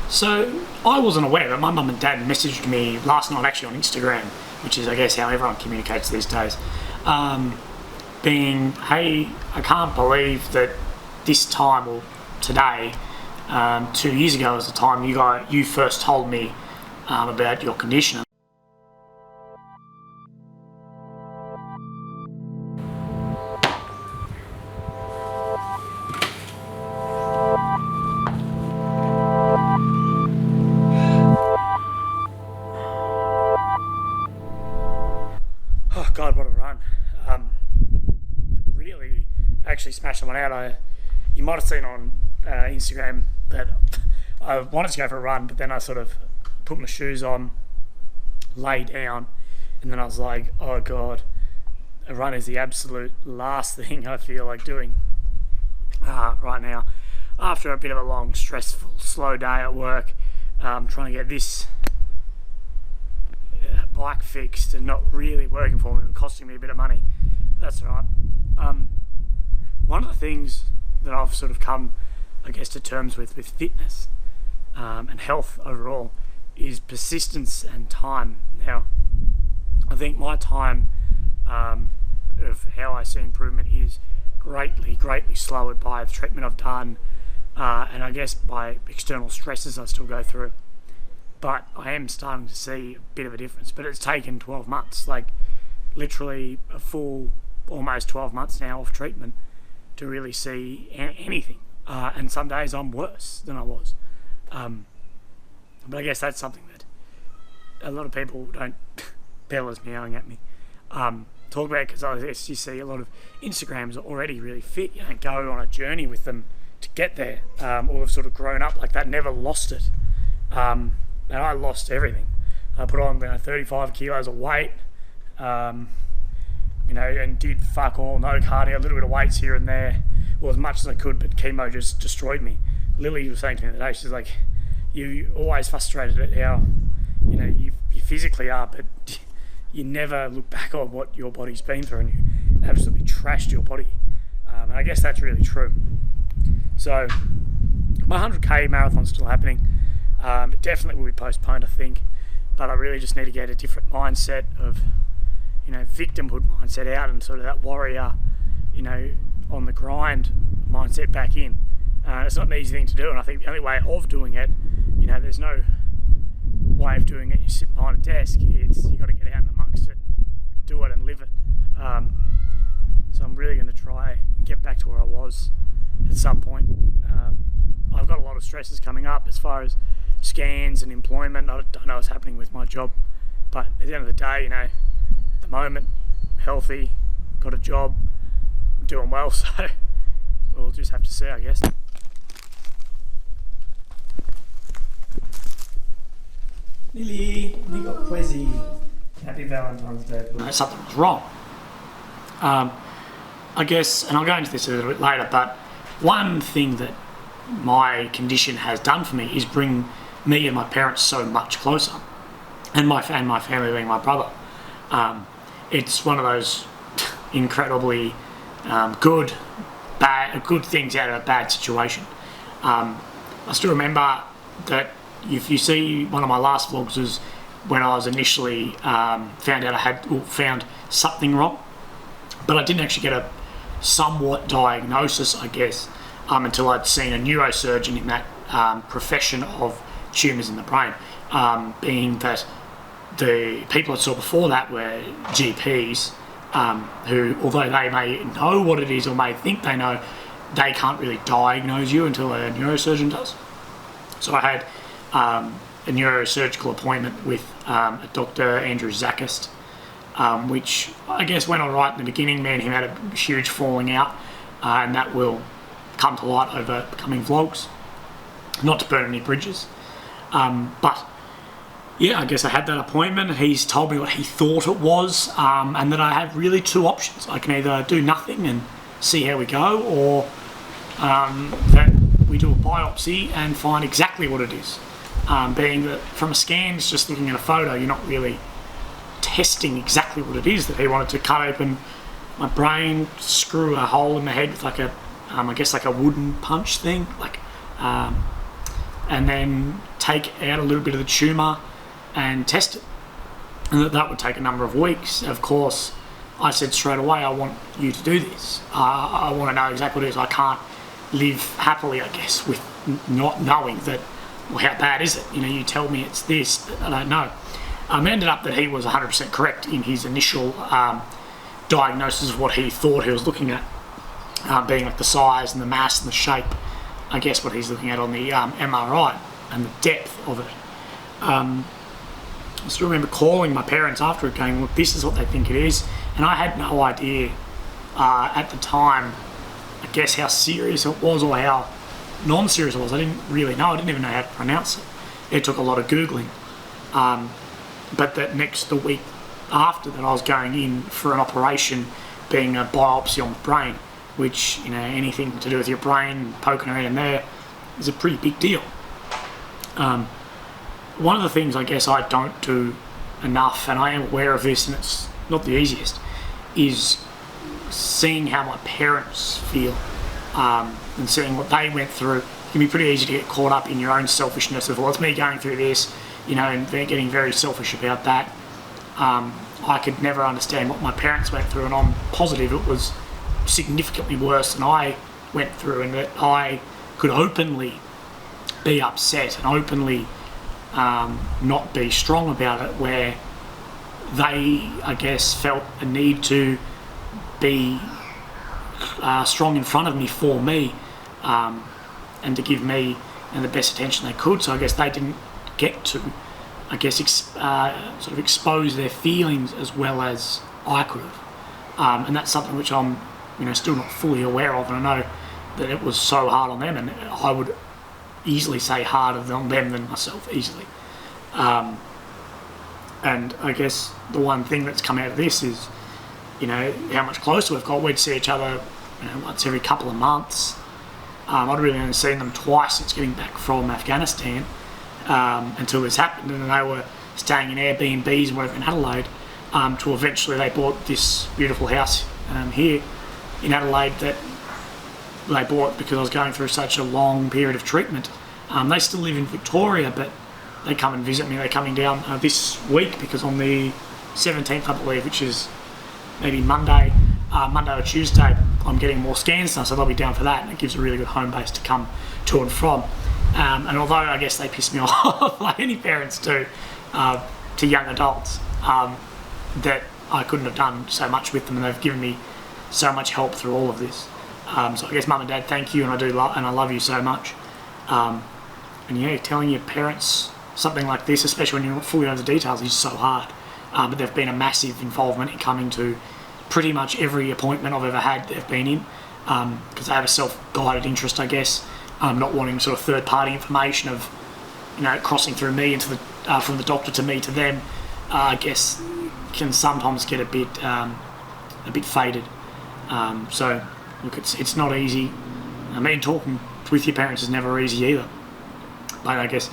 So I wasn't aware, but my mum and dad messaged me last night actually on Instagram, which is I guess how everyone communicates these days, being, hey, I can't believe that this time, or today, 2 years ago was the time you first told me about your condition. Oh God, what a run. Really actually smashed someone out. You might have seen on Instagram that I wanted to go for a run, but then I sort of put my shoes on, lay down, and then I was like, oh God, a run is the absolute last thing I feel like doing right now. After a bit of a long, stressful, slow day at work, trying to get this bike fixed and not really working for me, costing me a bit of money. That's all right. One of the things that I've sort of come, I guess, to terms with fitness and health overall is persistence and time. Now, I think my time of how I see improvement is greatly slowed by the treatment I've done and I guess by external stresses I still go through. But I am starting to see a bit of a difference. But it's taken 12 months, like literally a full almost 12 months now off treatment to really see anything. And some days I'm worse than I was. But I guess that's something that a lot of people don't, Bella's meowing at me, talk about, because I guess you see a lot of Instagrams are already really fit, you know, go on a journey with them to get there, or have sort of grown up like that, never lost it. And I lost everything. I put on 35 kilos of weight, and did fuck all, no cardio, a little bit of weights here and there, well, as much as I could, but chemo just destroyed me. Lily was saying to me the other day, she's like, you always frustrated at how, you physically are, but you never look back on what your body's been through, and you absolutely trashed your body. And I guess that's really true. So my 100k marathon's still happening. It definitely will be postponed, I think, but I really just need to get a different mindset of, victimhood mindset out, and sort of that warrior, on the grind mindset back in. It's not an easy thing to do, and I think the only way of doing it, there's no way of doing it, you sit behind a desk. You got to get out and amongst it, do it and live it. So I'm really going to try and get back to where I was at some point. I've got a lot of stresses coming up as far as scans and employment. I don't know what's happening with my job, but at the end of the day, at the moment, I'm healthy, got a job, I'm doing well, so we'll just have to see, I guess. Lily, we got Quizzy. Happy Valentine's Day. Something was wrong. I guess, and I'll go into this a little bit later, but one thing that my condition has done for me is bring me and my parents so much closer, and my family being my brother. It's one of those incredibly good things out of a bad situation. I still remember that if you see one of my last vlogs was when I was initially found something wrong, but I didn't actually get a somewhat diagnosis, I guess, until I'd seen a neurosurgeon in that profession of tumours in the brain, being that the people I saw before that were GPs who, although they may know what it is or may think they know, they can't really diagnose you until a neurosurgeon does. So I had a neurosurgical appointment with a Dr. Andrew Zakist, which I guess went all right in the beginning. Me and him had a huge falling out, and that will come to light over coming vlogs, not to burn any bridges. But yeah, I guess I had that appointment. He's told me what he thought it was, and that I have really two options. I can either do nothing and see how we go, or that we do a biopsy and find exactly what it is. Being that from a scan, it's just looking at a photo, you're not really testing exactly what it is. That he wanted to cut open my brain, screw a hole in my head with like a, I guess like a wooden punch thing, like and then take out a little bit of the tumour and test it. And that would take a number of weeks. Of course, I said straight away, I want you to do this. I want to know exactly what it is. I can't live happily, I guess, with not knowing that, well, how bad is it? You tell me it's this, but I don't know. It ended up that he was 100% correct in his initial diagnosis of what he thought he was looking at, being like the size and the mass and the shape, I guess what he's looking at on the MRI and the depth of it. I still remember calling my parents after it going, look, this is what they think it is. And I had no idea at the time, I guess, how serious it was or how non-serious it was. I didn't really know. I didn't even know how to pronounce it. It took a lot of Googling. But the week after that, I was going in for an operation, being a biopsy on the brain, which, anything to do with your brain, poking around in there, is a pretty big deal. One of the things I guess I don't do enough, and I am aware of this, and it's not the easiest, is seeing how my parents feel and seeing what they went through. It can be pretty easy to get caught up in your own selfishness of, well, it's me going through this, and they're getting very selfish about that. I could never understand what my parents went through, and I'm positive it was significantly worse than I went through, and that I could openly be upset and openly not be strong about it, where they, I guess, felt a need to be strong in front of me for me, and to give me the best attention they could. So I guess they didn't get to, I guess, sort of expose their feelings as well as I could have. And that's something which I'm, still not fully aware of, and I know that it was so hard on them, and I would easily say harder on them than myself, easily. And I guess the one thing that's come out of this is, how much closer we've got. We'd see each other, once every couple of months. I'd really only seen them twice since getting back from Afghanistan, until this happened, and they were staying in Airbnbs and whatever in Adelaide, till eventually they bought this beautiful house here in Adelaide that they bought because I was going through such a long period of treatment. They still live in Victoria, but they come and visit me. They're coming down this week because on the 17th, I believe, which is maybe Monday or Tuesday, I'm getting more scans now, so they'll be down for that, and it gives a really good home base to come to and from. And although I guess they piss me off, like any parents do, to young adults, that I couldn't have done so much with them, and they've given me so much help through all of this. So I guess Mum and Dad, thank you, and I love you so much. And yeah, telling your parents something like this, especially when you're not fully over the details, is so hard. But they've been a massive involvement in coming to pretty much every appointment I've ever had they've been in, because they have a self-guided interest, I guess, not wanting sort of third-party information of, crossing through me into the from the doctor to me to them. I guess can sometimes get a bit faded. So look, it's not easy. I mean, talking with your parents is never easy either. But I guess,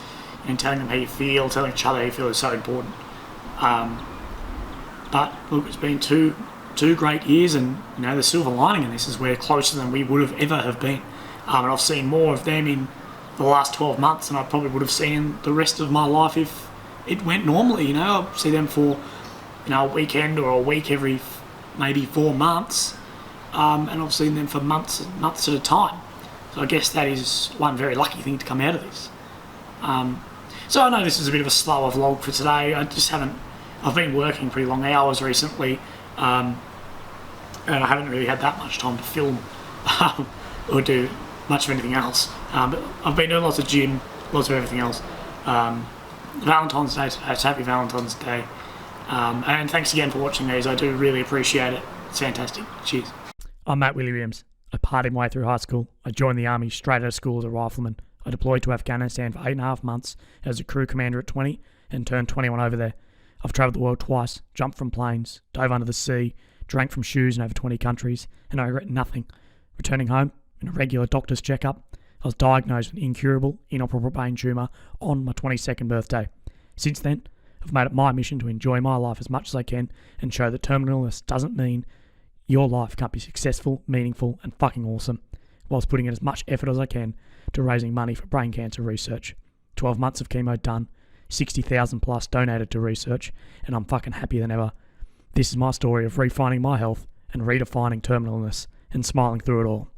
telling them how you feel, telling each other how you feel is so important. But look, it's been two great years, and the silver lining in this is we're closer than we would have ever have been. And I've seen more of them in the last 12 months than I probably would have seen in the rest of my life if it went normally. I'll see them for a weekend or a week every maybe 4 months, and I've seen them for months and months at a time. So I guess that is one very lucky thing to come out of this. So I know this is a bit of a slower vlog for today. I've been working pretty long hours recently, and I haven't really had that much time to film or do much of anything else. But I've been doing lots of gym, lots of everything else. Valentine's Day today, so happy Valentine's Day. And thanks again for watching these. I do really appreciate it. It's fantastic. Cheers. I'm Matt Williams. I partied my way through high school. I joined the army straight out of school as a rifleman. I deployed to Afghanistan for 8.5 months as a crew commander at 20 and turned 21 over there. I've travelled the world twice, jumped from planes, dove under the sea, drank from shoes in over 20 countries, and I regret nothing. Returning home, in a regular doctor's checkup, I was diagnosed with an incurable, inoperable brain tumour on my 22nd birthday. Since then, I've made it my mission to enjoy my life as much as I can and show that terminal illness doesn't mean your life can't be successful, meaningful, and fucking awesome, whilst putting in as much effort as I can to raising money for brain cancer research. 12 months of chemo done, 60,000 plus donated to research, and I'm fucking happier than ever. This is my story of refinding my health and redefining terminal illness and smiling through it all.